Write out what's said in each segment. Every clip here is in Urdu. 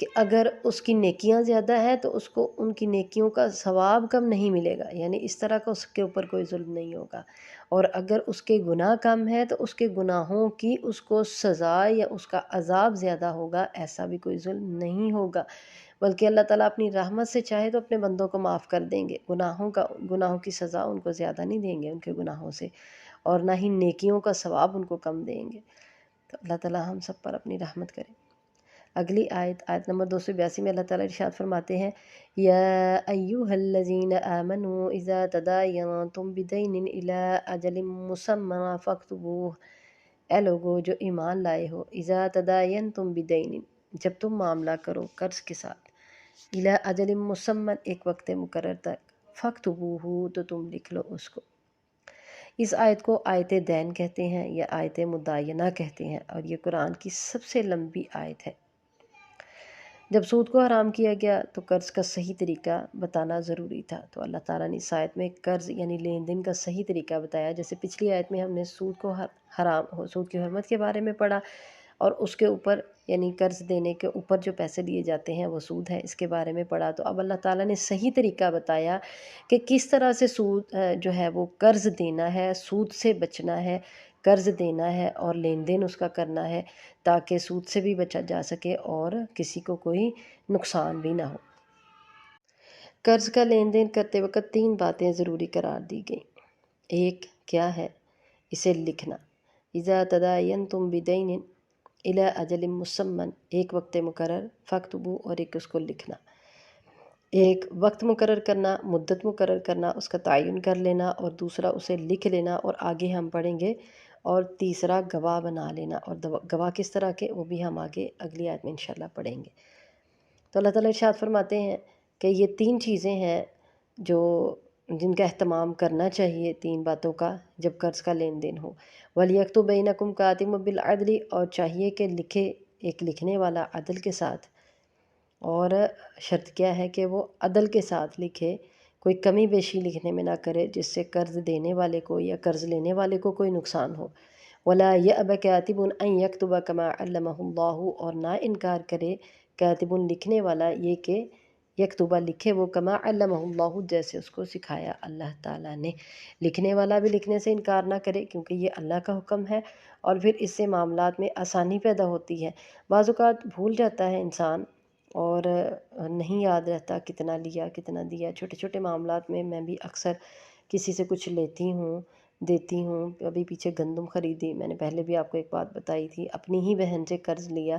کہ اگر اس کی نیکیاں زیادہ ہیں تو اس کو ان کی نیکیوں کا ثواب کم نہیں ملے گا، یعنی اس طرح کا اس کے اوپر کوئی ظلم نہیں ہوگا، اور اگر اس کے گناہ کم ہے تو اس کے گناہوں کی اس کو سزا یا اس کا عذاب زیادہ ہوگا، ایسا بھی کوئی ظلم نہیں ہوگا، بلکہ اللہ تعالیٰ اپنی رحمت سے چاہے تو اپنے بندوں کو معاف کر دیں گے، گناہوں کی سزا ان کو زیادہ نہیں دیں گے ان کے گناہوں سے، اور نہ ہی نیکیوں کا ثواب ان کو کم دیں گے۔ تو اللہ تعالیٰ ہم سب پر اپنی رحمت کرے۔ اگلی آیت نمبر 282 میں اللہ تعالیٰ ارشاد فرماتے ہیں، یا ایھا الذین آمنوا اذا تداینتم بدین الی اجل مسمی فاکتبوہ، اے لوگو جو ایمان لائے ہو، اذا تداینتم بدین، جب تم معاملہ کرو قرض کے ساتھ، الی اجل مسمی، ایک وقت مقرر تک، فاکتبوہ، تو تم لکھ لو اس کو۔ اس آیت کو آیت دین کہتے ہیں یا آیت مداینہ کہتے ہیں، اور یہ قرآن کی سب سے لمبی آیت ہے۔ جب سود کو حرام کیا گیا تو قرض کا صحیح طریقہ بتانا ضروری تھا، تو اللہ تعالیٰ نے اس آیت میں قرض یعنی لین دین کا صحیح طریقہ بتایا۔ جیسے پچھلی آیت میں ہم نے سود کی حرمت کے بارے میں پڑھا، اور اس کے اوپر یعنی قرض دینے کے اوپر جو پیسے لیے جاتے ہیں وہ سود ہے، اس کے بارے میں پڑھا۔ تو اب اللہ تعالیٰ نے صحیح طریقہ بتایا کہ کس طرح سے سود جو ہے وہ قرض دینا ہے، سود سے بچنا ہے، قرض دینا ہے اور لین دین اس کا کرنا ہے، تاکہ سود سے بھی بچا جا سکے اور کسی کو کوئی نقصان بھی نہ ہو۔ قرض کا لین دین کرتے وقت 3 باتیں ضروری قرار دی گئیں۔ ایک کیا ہے؟ اسے لکھنا، اذا تداینتم بدین الی اجل مسمی، ایک وقت مقرر، فاکتبوہ، اور ایک اس کو لکھنا۔ ایک وقت مقرر کرنا، مدت مقرر کرنا، اس کا تعین کر لینا، اور دوسرا اسے لکھ لینا، اور آگے ہم پڑھیں گے، اور تیسرا گواہ بنا لینا، اور گواہ کس طرح کے وہ بھی ہم آگے اگلی آیت میں انشاءاللہ پڑھیں گے۔ تو اللہ تعالیٰ ارشاد فرماتے ہیں کہ یہ 3 چیزیں ہیں جن کا اہتمام کرنا چاہیے، 3 باتوں کا جب قرض کا لین دین ہو۔ وَلْيَكْتُبْ بَيْنَكُمْ كَاتِبٌ بِالْعَدْلِ، اور چاہیے کہ لکھے ایک لکھنے والا عدل کے ساتھ، اور شرط کیا ہے کہ وہ عدل کے ساتھ لکھے، کوئی کمی بیشی لکھنے میں نہ کرے جس سے قرض دینے والے کو یا قرض لینے والے کو کوئی نقصان ہو۔ وَلَا يَأْبَ كَاتِبٌ أَن يَكْتُبَ كَمَا عَلَّمَهُ اللَّهُ، اور نہ انکار کرے کاتب لکھنے والا یہ کہ یکتبہ لکھے وہ کما علمہ اللہ، جیسے اس کو سکھایا اللہ تعالیٰ نے۔ لکھنے والا بھی لکھنے سے انکار نہ کرے، کیونکہ یہ اللہ کا حکم ہے، اور پھر اس سے معاملات میں آسانی پیدا ہوتی ہے۔ بعض اوقات بھول جاتا ہے انسان اور نہیں یاد رہتا کتنا لیا کتنا دیا۔ چھوٹے چھوٹے معاملات میں بھی اکثر کسی سے کچھ لیتی ہوں، دیتی ہوں۔ ابھی پیچھے گندم خریدی، میں نے پہلے بھی آپ کو ایک بات بتائی تھی، اپنی ہی بہن سے قرض لیا،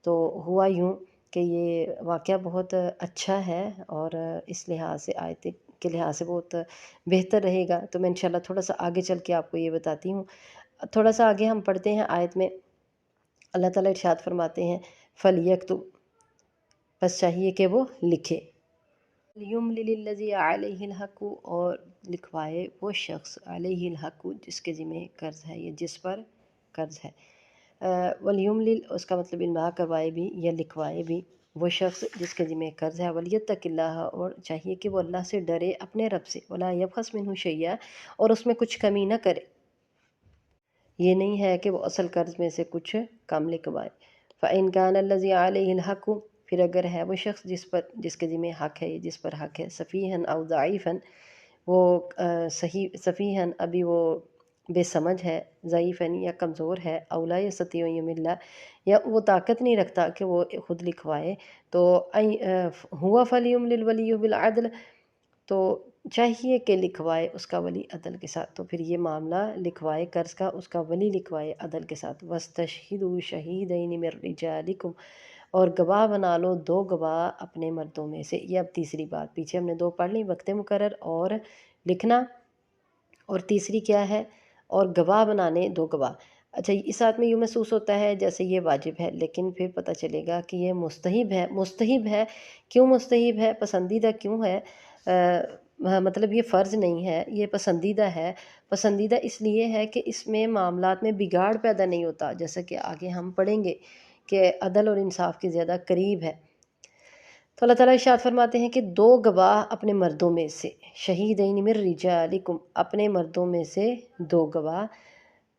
تو ہوا یوں کہ یہ واقعہ بہت اچھا ہے، اور اس لحاظ سے آیت کے لحاظ سے بہت بہتر رہے گا، تو میں انشاءاللہ تھوڑا سا آگے چل کے آپ کو یہ بتاتی ہوں۔ تھوڑا سا آگے ہم پڑھتے ہیں آیت میں، اللہ تعالیٰ ارشاد فرماتے ہیں فَلْيَكْتُبْ، بس چاہیے کہ وہ لکھے، لِيُمْلِلِ الَّذِي عَلَيْهِ الْحَقُّ، اور لکھوائے وہ شخص علیہ الحق جس کے ذمہ قرض ہے یا جس پر قرض ہے۔ وَلْيُمْلِلْ، اس کا مطلب املا کروائے بھی یا لکھوائے بھی وہ شخص جس کے ذمہ قرض ہے۔ وَلْيَتَّقِ اللَّهَ، اور چاہیے کہ وہ اللہ سے ڈرے اپنے رب سے۔ وَلَا يَبْخَسْ مِنْهُ شَيْئًا، اور اس میں کچھ کمی نہ کرے، یہ نہیں ہے کہ وہ اصل قرض میں سے کچھ کم لکھوائے۔ فَإِنْ كَانَ الَّذِي عَلَيْهِ الْحَقُّ، پھر اگر ہے وہ شخص جس کے ذمہ حق ہے، جس پر حق ہے، سفیہن او ضعیفن، وہ سفیہن ابھی وہ بے سمجھ ہے، ضعیفن یا کمزور ہے، او لا یستطیع ان یمل، یا وہ طاقت نہیں رکھتا کہ وہ خود لکھوائے، تو ہوا فلیملل ولی بالعدل، تو چاہیے کہ لکھوائے اس کا ولی عدل کے ساتھ۔ تو پھر یہ معاملہ لکھوائے قرض کا، اس کا ولی لکھوائے عدل کے ساتھ۔ وَاسْتَشْهِدُوا شَهِیدَیْنِ مِن رِجَالِکُمْ، اور گواہ بنا لو 2 گواہ اپنے مردوں میں سے۔ یہ اب تیسری بات، پیچھے ہم نے 2 پڑھ لی، وقت مقرر اور لکھنا، اور تیسری کیا ہے؟ اور گواہ بنانے 2 گواہ۔ اچھا، اس آیت میں یوں محسوس ہوتا ہے جیسے یہ واجب ہے، لیکن پھر پتہ چلے گا کہ یہ مستحب ہے۔ مستحب ہے، کیوں مستحب ہے؟ پسندیدہ کیوں ہے؟ مطلب یہ فرض نہیں ہے، یہ پسندیدہ ہے۔ پسندیدہ اس لیے ہے کہ اس میں معاملات میں بگاڑ پیدا نہیں ہوتا، جیسا کہ آگے ہم پڑھیں گے کہ عدل اور انصاف کے زیادہ قریب ہے۔ تو اللہ تعالیٰ ارشاد فرماتے ہیں کہ 2 گواہ اپنے مردوں میں سے، شہیدین من رجالکم، اپنے مردوں میں سے 2 گواہ،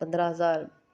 15,000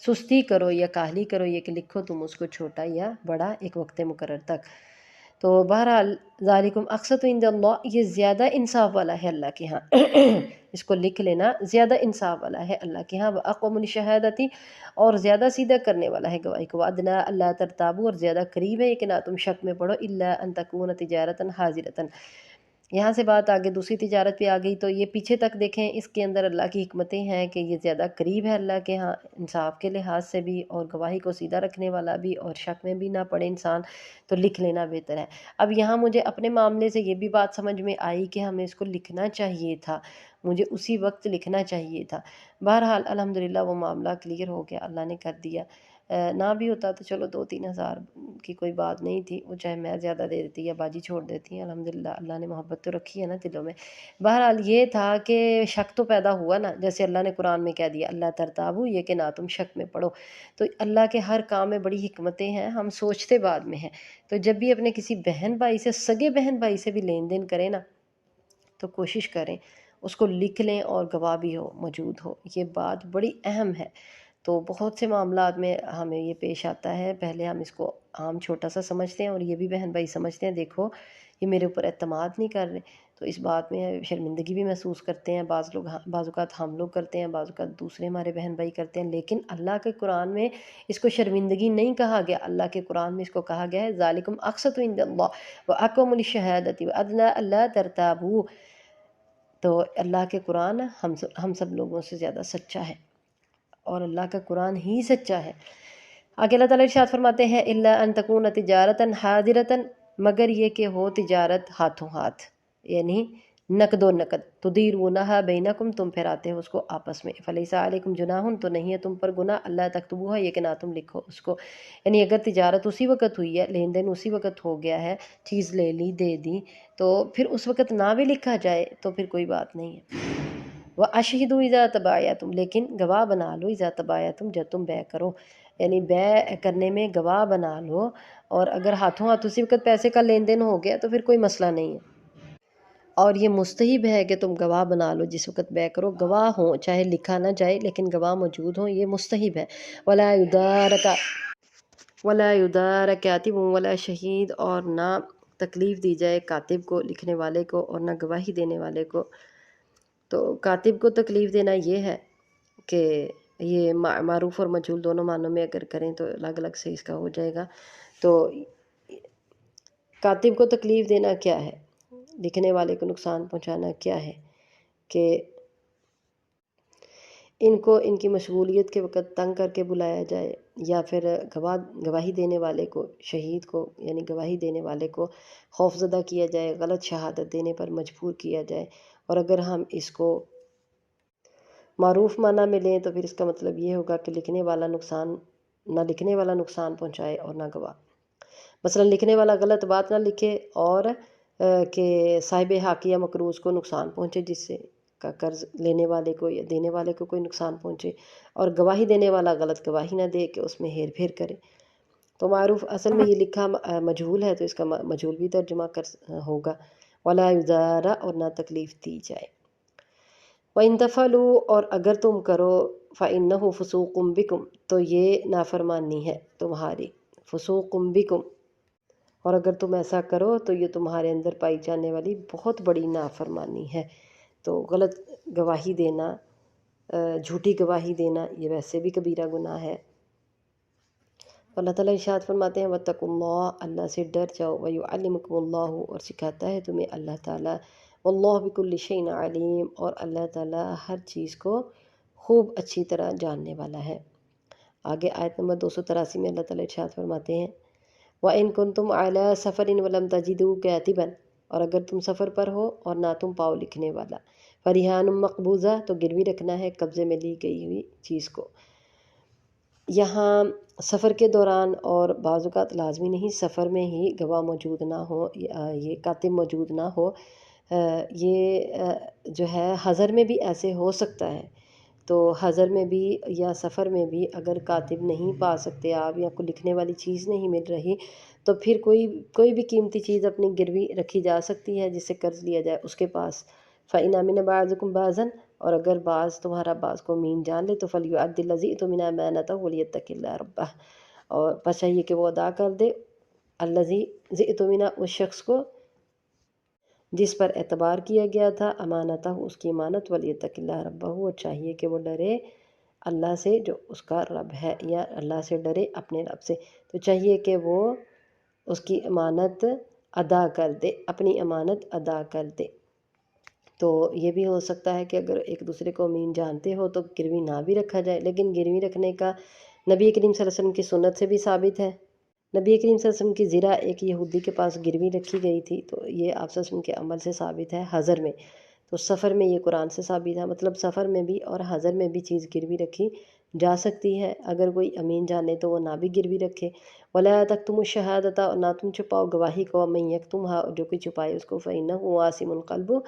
سستی کرو یا کاہلی کرو یہ کہ لکھو تم اس کو چھوٹا یا بڑا ایک وقت مقرر تک۔ تو بہرحال ذالکم اقسط عند اللہ، یہ زیادہ انصاف والا ہے اللہ کے ہاں اس کو لکھ لینا زیادہ انصاف والا ہے اللہ کے ہاں، وَأَقْوَمُ لِلشَّهَادَةِ، اور زیادہ سیدھا کرنے والا ہے گواہی کو، وَأَدْنَىٰ أَلَّا تَرْتَابُوا، اور زیادہ قریب ہے یہ کہ نہ تم شک میں پڑو، إِلَّا أَن تَكُونَ تِجَارَةً حَاضِرَةً۔ یہاں سے بات آگے دوسری تجارت پہ آ گئی، تو یہ پیچھے تک دیکھیں، اس کے اندر اللہ کی حکمتیں ہیں کہ یہ زیادہ قریب ہے اللہ کے ہاں انصاف کے لحاظ سے بھی، اور گواہی کو سیدھا رکھنے والا بھی، اور شک میں بھی نہ پڑے انسان، تو لکھ لینا بہتر ہے۔ اب یہاں مجھے اپنے معاملے سے یہ بھی بات سمجھ میں آئی کہ ہمیں اس کو لکھنا چاہیے تھا، مجھے اسی وقت لکھنا چاہیے تھا۔ بہرحال الحمدللہ وہ معاملہ کلیئر ہو گیا، اللہ نے کر دیا۔ نہ بھی ہوتا تو چلو 2-3 ہزار کی کوئی بات نہیں تھی، وہ چاہے میں زیادہ دے دیتی یا باجی چھوڑ دیتی، الحمدللہ اللہ نے محبت تو رکھی ہے نا دلوں میں۔ بہرحال یہ تھا کہ شک تو پیدا ہوا نا، جیسے اللہ نے قرآن میں کہہ دیا اللہ ترتابو، یہ کہ نہ تم شک میں پڑو۔ تو اللہ کے ہر کام میں بڑی حکمتیں ہیں، ہم سوچتے بعد میں ہیں۔ تو جب بھی اپنے کسی بہن بھائی سے، سگے بہن بھائی سے بھی لین دین کریں نا، تو کوشش کریں اس کو لکھ لیں اور گواہ بھی ہو، موجود ہو، یہ بات بڑی اہم ہے۔ تو بہت سے معاملات میں ہمیں یہ پیش آتا ہے، پہلے ہم اس کو عام چھوٹا سا سمجھتے ہیں، اور یہ بھی بہن بھائی سمجھتے ہیں دیکھو یہ میرے اوپر اعتماد نہیں کر رہے، تو اس بات میں شرمندگی بھی محسوس کرتے ہیں بعض لوگ، بعض اوقات ہم لوگ کرتے ہیں، بعض اوقات دوسرے ہمارے بہن بھائی کرتے ہیں، لیکن اللہ کے قرآن میں اس کو شرمندگی نہیں کہا گیا، اللہ کے قرآن میں اس کو کہا گیا ہے ذالکم اقسط عند اللہ وَأَقْوَمُ لِلشَّهَادَةِ وَأَدْنَىٰ أَلَّا تَرْتَابُوا۔ تو اللہ کے قرآن ہم سب لوگوں سے زیادہ سچا ہے، اور اللہ کا قرآن ہی سچا ہے۔ آگے اللہ تعالیٰ ارشاد فرماتے ہیں اِلَّا أَن تَكُونَ تِجَارَةً حَاضِرَةً، مگر یہ کہ ہو تجارت ہاتھوں ہاتھ، یعنی نقد و نقد، تُدِيرُونَهَا بَيْنَكُمْ، تم پھراتے ہو اس کو آپس میں، فَلَيْسَ عَلَيْكُمْ جُنَاحٌ، تو نہیں ہے تم پر گناہ، اللہ تکتبوها، یہ کہ نہ تم لکھو اس کو، یعنی اگر تجارت اسی وقت ہوئی ہے، لین دین اسی وقت ہو گیا ہے، چیز لے لی دے دی، تو پھر اس وقت نہ بھی لکھا جائے تو پھر کوئی بات نہیں ہے۔ وَأَشْهِدُوا إِذَا تَبَايَعْتُمْ، لیکن گواہ بنا لو اِذَا تَبَايَعْتُمْ، جب تم بیع کرو، یعنی بیع کرنے میں گواہ بنا لو، اور اگر ہاتھوں ہاتھ اسی وقت پیسے کا لین دین ہو گیا تو پھر کوئی مسئلہ نہیں ہے۔ اور یہ مستحب ہے کہ تم گواہ بنا لو جس وقت بیع کرو، گواہ ہوں، چاہے لکھا نہ جائے لیکن گواہ موجود ہوں، یہ مستحب ہے۔ وَلَا يُدَارَ كَاتِبٌ وَلَا شَهِيدٌ، اور نہ تکلیف دی جائے کاتب کو، لکھنے والے کو، اور نہ گواہی دینے والے کو۔ تو کاتب کو تکلیف دینا یہ ہے کہ یہ معروف اور مجہول دونوں معنوں میں اگر کریں تو الگ الگ سے اس کا ہو جائے گا۔ تو کاتب کو تکلیف دینا کیا ہے، لکھنے والے کو نقصان پہنچانا کیا ہے کہ ان کو ان کی مشغولیت کے وقت تنگ کر کے بلایا جائے، یا پھر گواہی دینے والے کو، شہید کو یعنی گواہی دینے والے کو خوف زدہ کیا جائے، غلط شہادت دینے پر مجبور کیا جائے۔ اور اگر ہم اس کو معروف معنی میں لیں تو پھر اس کا مطلب یہ ہوگا کہ لکھنے والا نقصان پہنچائے اور نہ گواہ، مثلا لکھنے والا غلط بات نہ لکھے، اور کہ صاحب حق یا مقروض کو نقصان پہنچے، جس سے کا قرض لینے والے کو یا دینے والے کو کوئی نقصان پہنچے، اور گواہی دینے والا غلط گواہی نہ دے کہ اس میں ہیر پھیر کرے۔ تو معروف اصل میں یہ لکھا مجہول ہے، تو اس کا مجہول بھی ترجمہ ہوگا، ولا یزارا، اور نہ تکلیف دی جائے۔ وَإِن تَفْعَلُوا، اور اگر تم کرو، فَإِنَّهُ فُسُوقٌ بِكُمْ، تو یہ نافرمانی ہے تمہاری، فسوق بکم، اور اگر تم ایسا کرو تو یہ تمہارے اندر پائی جانے والی بہت بڑی نافرمانی ہے۔ تو غلط گواہی دینا، جھوٹی گواہی دینا، یہ ویسے بھی کبیرہ گناہ ہے۔ اللہ تعالیٰ ارشاد فرماتے ہیں وَاتَّقُوا اللَّهَ، اللہ سے ڈر جاؤ، وَيُعَلِّمُكُمُ اللَّهُ، اور سکھاتا ہے تمہیں اللہ تعالیٰ، وَاللَّهُ بِكُلِّ شَيْءٍ عَلِيمٌ، اور اللہ تعالیٰ ہر چیز کو خوب اچھی طرح جاننے والا ہے۔ آگے آیت نمبر 283 میں اللہ تعالیٰ ارشاد فرماتے ہیں وَإِن كُنتُمْ عَلَىٰ سَفَرٍ وَلَمْ تَجِدُوا كَاتِبًا، اور اگر تم سفر پر ہو اور نہ تم پاؤ لکھنے والا، فَرِهَانٌ مَقْبُوضَةٌ، تو گروی رکھنا ہے قبضے میں لی گئی ہوئی چیز کو۔ یہاں سفر کے دوران، اور بعض اوقات لازمی نہیں سفر میں ہی گواہ موجود نہ ہو، یہ کاتب موجود نہ ہو، یہ جو ہے حضر میں بھی ایسے ہو سکتا ہے۔ تو حضر میں بھی یا سفر میں بھی اگر کاتب نہیں پا سکتے آپ، یا کوئی لکھنے والی چیز نہیں مل رہی، تو پھر کوئی بھی قیمتی چیز اپنی گروی رکھی جا سکتی ہے جس سے قرض لیا جائے اس کے پاس۔ فَإِنْ أَمِنَ بَعْضُكُمْ بَعْضًا، اور اگر تمہارا بعض کو امین جان لے تو فلیعد الذی اؤتمن امانتہ ولیتق اللہ ربہ، اور بس چاہیے کہ وہ ادا کر دے الذی اؤتمن، اس شخص کو جس پر اعتبار کیا گیا تھا، امانتہ اس کی امانت، ولیتق اللہ ربہ، اور چاہیے کہ وہ ڈرے اللہ سے جو اس کا رب ہے، یا اللہ سے ڈرے اپنے رب سے، تو چاہیے کہ وہ اس کی امانت ادا کر دے، اپنی امانت ادا کر دے۔ تو یہ بھی ہو سکتا ہے کہ اگر ایک دوسرے کو امین جانتے ہو تو گروی نہ بھی رکھا جائے، لیکن گروی رکھنے کا نبی کریم صلی اللہ علیہ وسلم کی سنت سے بھی ثابت ہے۔ نبی کریم صلی اللہ علیہ وسلم کی زرہ ایک یہودی کے پاس گروی رکھی گئی تھی، تو یہ آپ صلی اللہ علیہ وسلم کے عمل سے ثابت ہے حضر میں، تو سفر میں یہ قرآن سے ثابت ہے، مطلب سفر میں بھی اور حضر میں بھی چیز گروی رکھی جا سکتی ہے۔ اگر کوئی امین جانے تو وہ نہ بھی گروی رکھے۔ وَلَا تَكْتُمُوا الشَّهَادَةَ، اور نہ تم چھپاؤ گواہی کو، وَمَن يَكْتُمْهَا، جو کوئی چھپائے اس کو، فَإِنَّهُ آثِمٌ قَلْبُهُ،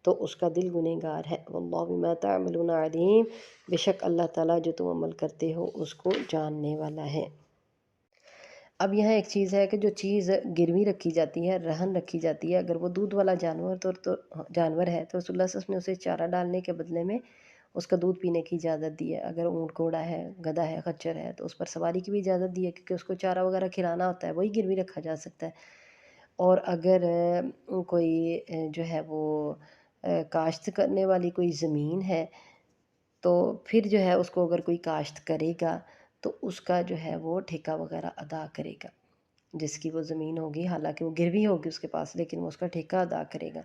تو اس کا دل گنہگار ہے۔ وَاللَّهُ بِمَا تَعْمَلُونَ عَلِيمٌ، بے شک اللہ تعالیٰ جو تم عمل کرتے ہو اس کو جاننے والا ہے۔ اب یہاں ایک چیز ہے کہ جو چیز گروی رکھی جاتی ہے، رہن رکھی جاتی ہے، اگر وہ دودھ والا جانور ہے تو رسول اللہ صلی اللہ علیہ وسلم نے اسے چارہ ڈالنے کے بدلے میں اس کا دودھ پینے کی اجازت دی ہے۔ اگر اونٹ گھوڑا ہے، گدھا ہے، خچر ہے، تو اس پر سواری کی بھی اجازت دی ہے، کیونکہ اس کو چارہ وغیرہ کھلانا ہوتا ہے، وہی گروی رکھا جا سکتا ہے۔ اور اگر کوئی جو ہے وہ کاشت کرنے والی کوئی زمین ہے تو پھر جو ہے اس کو اگر کوئی کاشت کرے گا تو اس کا جو ہے وہ ٹھیکہ وغیرہ ادا کرے گا، جس کی وہ زمین ہوگی، حالانکہ وہ گروی ہوگی اس کے پاس، لیکن وہ اس کا ٹھیکہ ادا کرے گا۔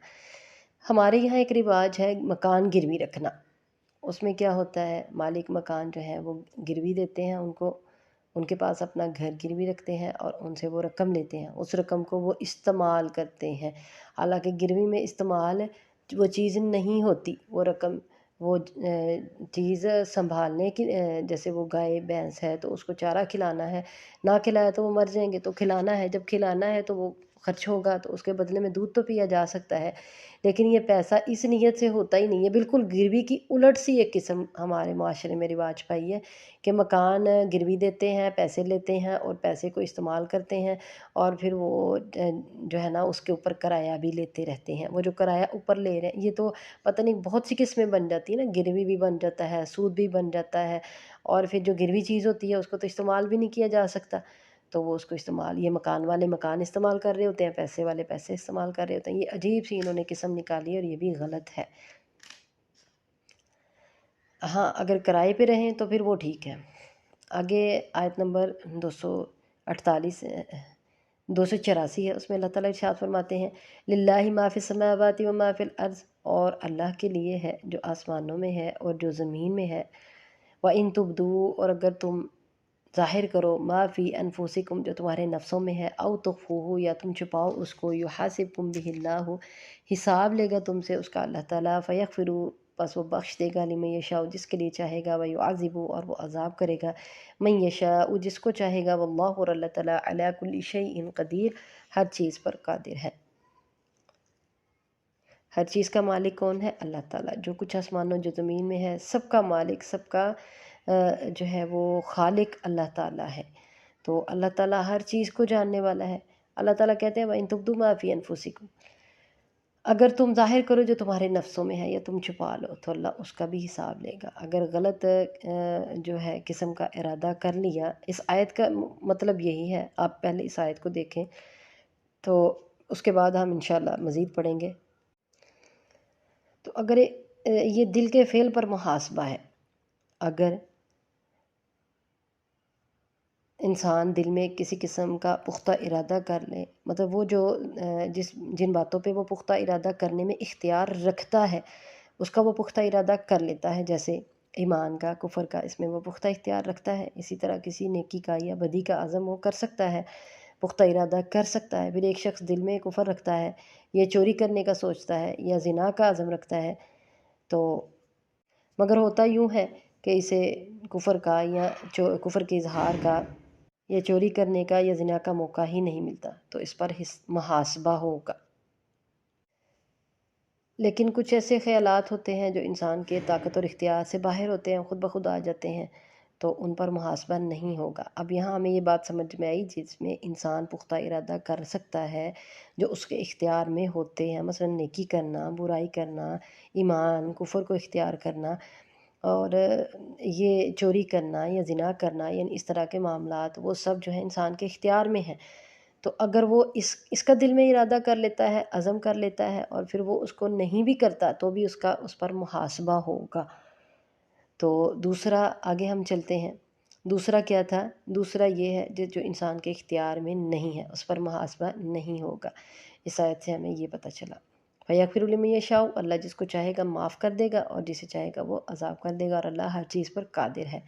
ہمارے یہاں ایک رواج ہے مکان گروی رکھنا، اس میں کیا ہوتا ہے، مالک مکان جو ہے وہ گروی دیتے ہیں ان کو، ان کے پاس اپنا گھر گروی رکھتے ہیں اور ان سے وہ رقم لیتے ہیں، اس رقم کو وہ استعمال کرتے ہیں، حالانکہ گروی میں استعمال وہ چیز نہیں ہوتی، وہ رقم وہ چیز سنبھالنے کی، جیسے وہ گائے بھینس ہے تو اس کو چارہ کھلانا ہے، نہ کھلایا تو وہ مر جائیں گے، تو کھلانا ہے، جب کھلانا ہے تو وہ خرچ ہوگا تو اس کے بدلے میں دودھ تو پیا جا سکتا ہے، لیکن یہ پیسہ اس نیت سے ہوتا ہی نہیں ہے، بالکل گروی کی الٹ سی ایک قسم ہمارے معاشرے میں رواج پائی ہے کہ مکان گروی دیتے ہیں، پیسے لیتے ہیں اور پیسے کو استعمال کرتے ہیں، اور پھر وہ جو ہے نا اس کے اوپر کرایہ بھی لیتے رہتے ہیں، وہ جو کرایہ اوپر لے رہے ہیں یہ تو پتہ نہیں بہت سی قسمیں بن جاتی ہیں نا، گروی بھی بن جاتا ہے، سود بھی بن جاتا ہے، اور پھر جو گروی چیز ہوتی ہے اس کو تو استعمال بھی نہیں کیا جا سکتا، تو وہ اس کو استعمال، یہ مکان والے مکان استعمال کر رہے ہوتے ہیں، پیسے والے پیسے استعمال کر رہے ہوتے ہیں، یہ عجیب سی انہوں نے قسم نکالی ہے اور یہ بھی غلط ہے۔ ہاں اگر کرائے پہ رہیں تو پھر وہ ٹھیک ہے۔ آگے آیت نمبر 248 284 ہے، اس میں اللہ تعالیٰ ارشاد فرماتے ہیں للہ ما فی السماوات و ما فی الارض، اور اللہ کے لیے ہے جو آسمانوں میں ہے اور جو زمین میں ہے، وَإِن تُبْدُوا، اور اگر تم ظاہر کرو، ما فی انفسکم، جو تمہارے نفسوں میں ہے، او تخفوہ، یا تم چھپاؤ اس کو، یحاسبکم بہ اللہ، حساب لے گا تم سے اس کا اللہ تعالیٰ، فیغفر، پس وہ بخش دے گا، لمن یشاء، جس کے لیے چاہے گا، ویعذب، اور وہ عذاب کرے گا، من یشاء، جس کو چاہے گا، واللہ، اور اللہ تعالیٰ، علی کل شیء قدیر، ہر چیز پر قادر ہے۔ ہر چیز کا مالک کون ہے؟ اللہ تعالیٰ، جو کچھ آسمانوں جو زمین میں ہے سب کا مالک، سب کا جو ہے وہ خالق اللہ تعالیٰ ہے، تو اللہ تعالیٰ ہر چیز کو جاننے والا ہے۔ اللہ تعالیٰ کہتے ہیں وَإِن تُبْدُوا مَا فِي أَنفُسِكُمْ، اگر تم ظاہر کرو جو تمہارے نفسوں میں ہے یا تم چھپا لو تو اللہ اس کا بھی حساب لے گا۔ اگر غلط جو ہے قسم کا ارادہ کر لیا، اس آیت کا مطلب یہی ہے، آپ پہلے اس آیت کو دیکھیں تو اس کے بعد ہم انشاءاللہ مزید پڑھیں گے۔ تو اگر یہ دل کے فعل پر محاسبہ ہے، اگر انسان دل میں کسی قسم کا پختہ ارادہ کر لے، مطلب وہ جو جن باتوں پہ وہ پختہ ارادہ کرنے میں اختیار رکھتا ہے اس کا وہ پختہ ارادہ کر لیتا ہے، جیسے ایمان کا، کفر کا، اس میں وہ پختہ اختیار رکھتا ہے، اسی طرح کسی نیکی کا یا بدی کا عزم وہ کر سکتا ہے، پختہ ارادہ کر سکتا ہے۔ پھر ایک شخص دل میں کفر رکھتا ہے، یا چوری کرنے کا سوچتا ہے، یا زنا کا عزم رکھتا ہے، تو مگر ہوتا یوں ہے کہ اسے کفر کا یا کفر کے اظہار کا یا چوری کرنے کا یا زنا کا موقع ہی نہیں ملتا، تو اس پر محاسبہ ہوگا۔ لیکن کچھ ایسے خیالات ہوتے ہیں جو انسان کے طاقت اور اختیار سے باہر ہوتے ہیں، خود بخود آ جاتے ہیں، تو ان پر محاسبہ نہیں ہوگا۔ اب یہاں ہمیں یہ بات سمجھ میں آئی جس میں انسان پختہ ارادہ کر سکتا ہے جو اس کے اختیار میں ہوتے ہیں، مثلا نیکی کرنا، برائی کرنا، ایمان کفر کو اختیار کرنا، اور یہ چوری کرنا یا زنا کرنا، یعنی اس طرح کے معاملات وہ سب جو ہے انسان کے اختیار میں ہیں۔ تو اگر وہ اس کا دل میں ارادہ کر لیتا ہے، عزم کر لیتا ہے، اور پھر وہ اس کو نہیں بھی کرتا تو بھی اس پر محاسبہ ہوگا۔ تو دوسرا آگے ہم چلتے ہیں، دوسرا کیا تھا؟ دوسرا یہ ہے جو انسان کے اختیار میں نہیں ہے اس پر محاسبہ نہیں ہوگا۔ اس آیت سے ہمیں یہ پتہ چلا۔ فَيَغْفِرُ لِمَن يَشَاءُ، اللہ جس کو چاہے گا معاف کر دے گا اور جسے چاہے گا وہ عذاب کر دے گا، اور اللہ ہر چیز پر قادر ہے۔